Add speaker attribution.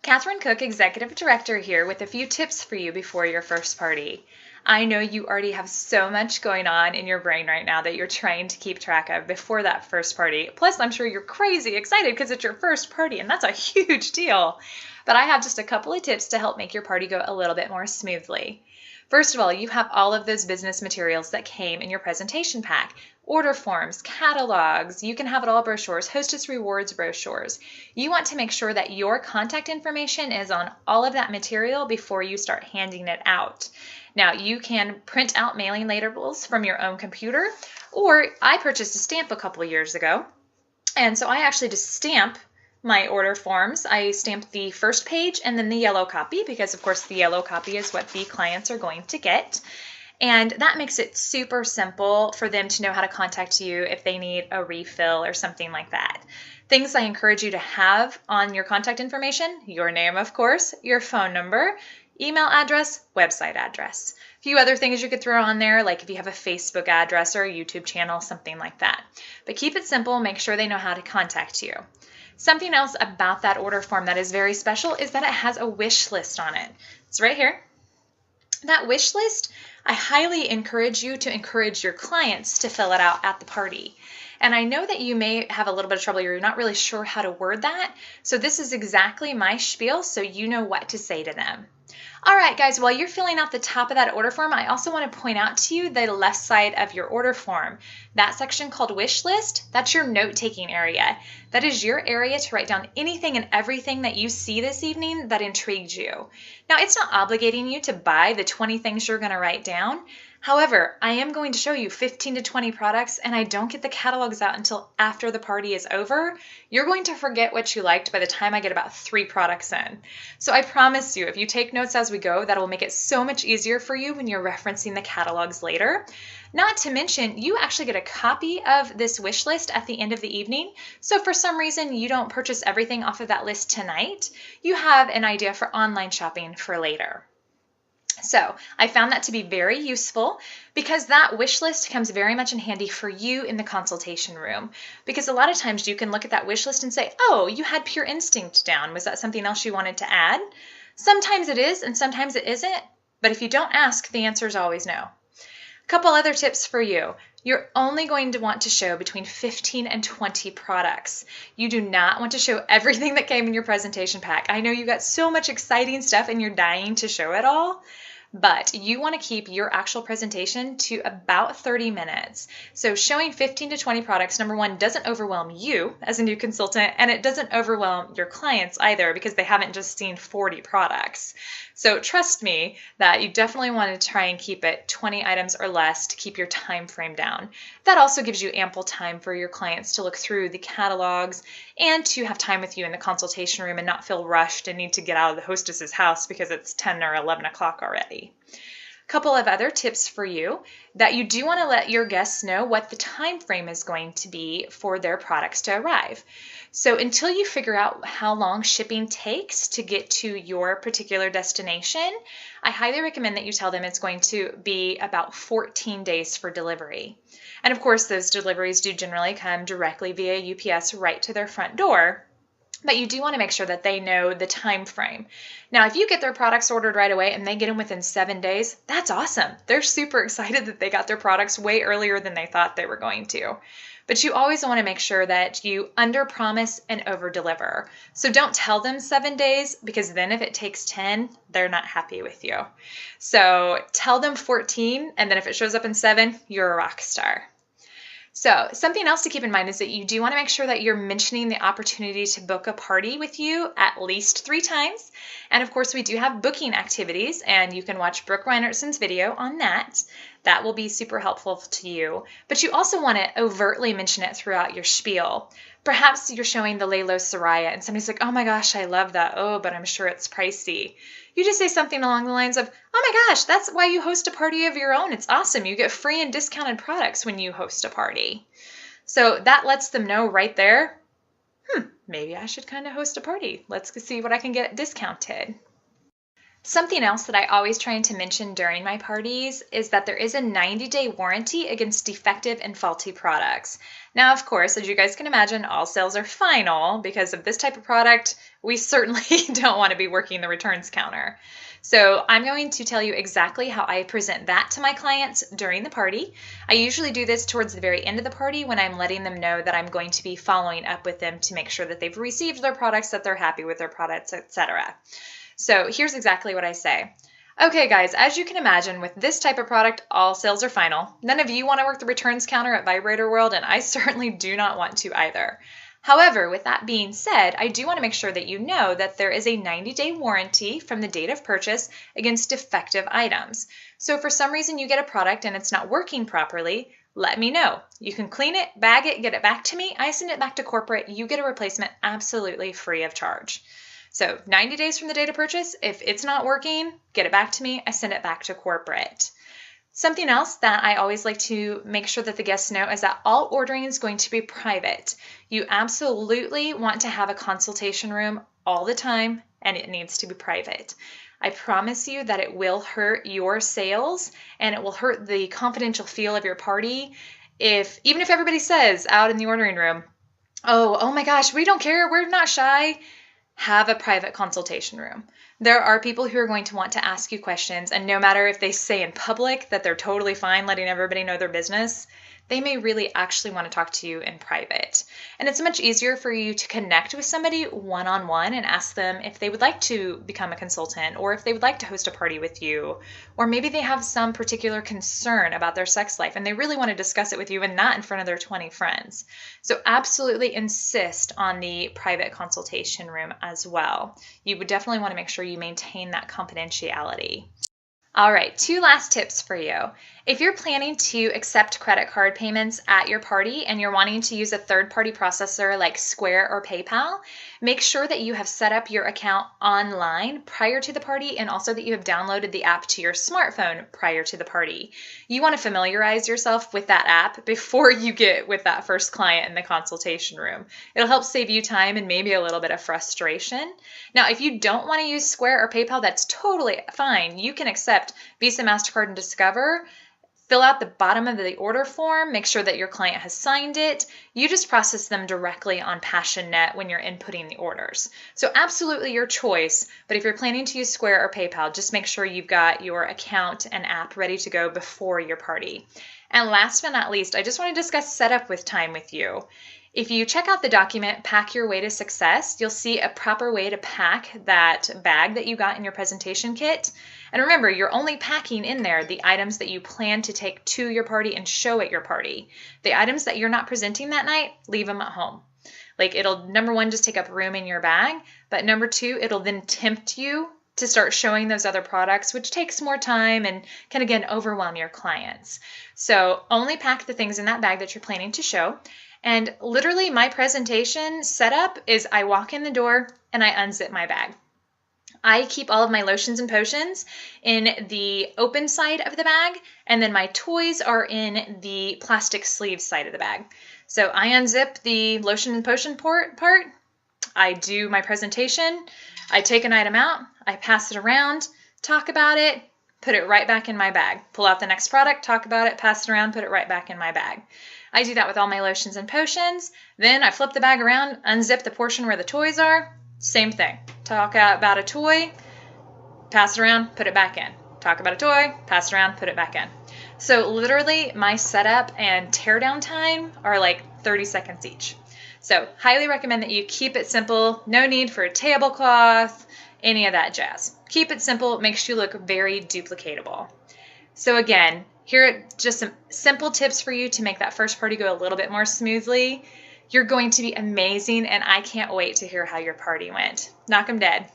Speaker 1: Kathryn Cook, Executive Director here with a few tips for you before your first party. I know you already have so much going on in your brain right now that you're trying to keep track of before that first party. Plus, I'm sure you're crazy excited because it's your first party and that's a huge deal. But I have just a couple of tips to help make your party go a little bit more smoothly. First of all, you have all of those business materials that came in your presentation pack. Order forms, catalogs, you can have it all, brochures, hostess rewards brochures. You want to make sure that your contact information is on all of that material before you start handing it out. Now, you can print out mailing labels from your own computer, or I purchased a stamp a couple of years ago, and so I actually just stamp my order forms. I stamp the first page and then the yellow copy because, of course, the yellow copy is what the clients are going to get. And that makes it super simple for them to know how to contact you if they need a refill or something like that. Things I encourage you to have on your contact information: your name, of course, your phone number, email address, website address. A few other things you could throw on there, like if you have a Facebook address or a YouTube channel, something like that. But keep it simple, make sure they know how to contact you. Something else about that order form that is very special is that it has a wish list on it. It's right here. That wish list, I highly encourage you to encourage your clients to fill it out at the party. And I know that you may have a little bit of trouble, you're not really sure how to word that. So this is exactly my spiel, so you know what to say to them. All right, guys, while you're filling out the top of that order form, I also want to point out to you the left side of your order form. That section called wish list, that's your note-taking area. That is your area to write down anything and everything that you see this evening that intrigued you. Now, it's not obligating you to buy the 20 things you're going to write down. However, I am going to show you 15 to 20 products, and I don't get the catalogs out until after the party is over. You're going to forget what you liked by the time I get about 3 products in. So I promise you, if you take notes as we go, that will make it so much easier for you when you're referencing the catalogs later. Not to mention, you actually get a copy of this wish list at the end of the evening. So if for some reason you don't purchase everything off of that list tonight, you have an idea for online shopping for later. So I found that to be very useful because that wish list comes very much in handy for you in the consultation room. Because a lot of times you can look at that wish list and say, oh, you had Pure Instinct down. Was that something else you wanted to add? Sometimes it is and sometimes it isn't. But if you don't ask, the answer is always no. A couple other tips for you. You're only going to want to show between 15 and 20 products. You do not want to show everything that came in your presentation pack. I know you got so much exciting stuff and you're dying to show it all. But you want to keep your actual presentation to about 30 minutes. So showing 15 to 20 products, number one, doesn't overwhelm you as a new consultant, and it doesn't overwhelm your clients either because they haven't just seen 40 products. So trust me that you definitely want to try and keep it 20 items or less to keep your time frame down. That also gives you ample time for your clients to look through the catalogs and to have time with you in the consultation room and not feel rushed and need to get out of the hostess's house because it's 10 or 11 o'clock already. A couple of other tips for you: that you do want to let your guests know what the time frame is going to be for their products to arrive. So until you figure out how long shipping takes to get to your particular destination, I highly recommend that you tell them it's going to be about 14 days for delivery. And of course, those deliveries do generally come directly via UPS right to their front door. But you do want to make sure that they know the time frame. Now, if you get their products ordered right away and they get them within 7 days, that's awesome. They're super excited that they got their products way earlier than they thought they were going to. But you always want to make sure that you under-promise and over-deliver. So don't tell them 7 days, because then if it takes 10, they're not happy with you. So tell them 14, and then if it shows up in 7, you're a rock star. So something else to keep in mind is that you do want to make sure that you're mentioning the opportunity to book a party with you at least 3 times. And of course, we do have booking activities, and you can watch Brooke Reinertson's video on that. That will be super helpful to you. But you also want to overtly mention it throughout your spiel. Perhaps you're showing the Lalo Soraya and somebody's like, oh my gosh, I love that. Oh, but I'm sure it's pricey. You just say something along the lines of, oh my gosh, that's why you host a party of your own. It's awesome. You get free and discounted products when you host a party. So that lets them know right there, maybe I should kind of host a party. Let's see what I can get discounted. Something else that I always try to mention during my parties is that there is a 90-day warranty against defective and faulty products. Now, of course, as you guys can imagine, all sales are final because of this type of product. We certainly don't want to be working the returns counter. So I'm going to tell you exactly how I present that to my clients during the party. I usually do this towards the very end of the party when I'm letting them know that I'm going to be following up with them to make sure that they've received their products, that they're happy with their products, etc. So here's exactly what I say. Okay, guys, as you can imagine, with this type of product, all sales are final. None of you want to work the returns counter at Vibrator World, and I certainly do not want to either. However, with that being said, I do want to make sure that you know that there is a 90-day warranty from the date of purchase against defective items. So if for some reason you get a product and it's not working properly, let me know. You can clean it, bag it, get it back to me. I send it back to corporate. You get a replacement absolutely free of charge. So 90 days from the date of purchase, if it's not working, get it back to me. I send it back to corporate. Something else that I always like to make sure that the guests know is that all ordering is going to be private. You absolutely want to have a consultation room all the time, and it needs to be private. I promise you that it will hurt your sales and it will hurt the confidential feel of your party even if everybody says out in the ordering room, oh my gosh, we don't care, we're not shy. Have a private consultation room. There are people who are going to want to ask you questions, and no matter if they say in public that they're totally fine letting everybody know their business, they may really actually want to talk to you in private. And it's much easier for you to connect with somebody one-on-one and ask them if they would like to become a consultant, or if they would like to host a party with you, or maybe they have some particular concern about their sex life and they really want to discuss it with you and not in front of their 20 friends. So absolutely insist on the private consultation room as well. You would definitely want to make sure you maintain that confidentiality. All right, 2 last tips for you. If you're planning to accept credit card payments at your party and you're wanting to use a third-party processor like Square or PayPal, make sure that you have set up your account online prior to the party and also that you have downloaded the app to your smartphone prior to the party. You want to familiarize yourself with that app before you get with that first client in the consultation room. It'll help save you time and maybe a little bit of frustration. Now, if you don't want to use Square or PayPal, that's totally fine. You can accept Visa, MasterCard, and Discover. Fill out the bottom of the order form, make sure that your client has signed it. You just process them directly on PassionNet when you're inputting the orders. So absolutely your choice, but if you're planning to use Square or PayPal, just make sure you've got your account and app ready to go before your party. And last but not least, I just want to discuss setup with time with you. If you check out the document, Pack Your Way to Success, you'll see a proper way to pack that bag that you got in your presentation kit. And remember, you're only packing in there the items that you plan to take to your party and show at your party. The items that you're not presenting that night, leave them at home. Like it'll, number 1, just take up room in your bag, but number 2, it'll then tempt you to start showing those other products, which takes more time and can again overwhelm your clients. So only pack the things in that bag that you're planning to show. And literally my presentation setup is I walk in the door and I unzip my bag. I keep all of my lotions and potions in the open side of the bag, and then my toys are in the plastic sleeve side of the bag. So I unzip the lotion and potion part, I do my presentation, I take an item out, I pass it around, talk about it, put it right back in my bag. Pull out the next product, talk about it, pass it around, put it right back in my bag. I do that with all my lotions and potions. Then I flip the bag around, unzip the portion where the toys are. Same thing. Talk about a toy, pass it around, put it back in. Talk about a toy, pass it around, put it back in. So literally my setup and teardown time are like 30 seconds each. So highly recommend that you keep it simple. No need for a tablecloth, any of that jazz. Keep it simple. It makes you look very duplicatable. So again, here are just some simple tips for you to make that first party go a little bit more smoothly. You're going to be amazing, and I can't wait to hear how your party went. Knock 'em dead.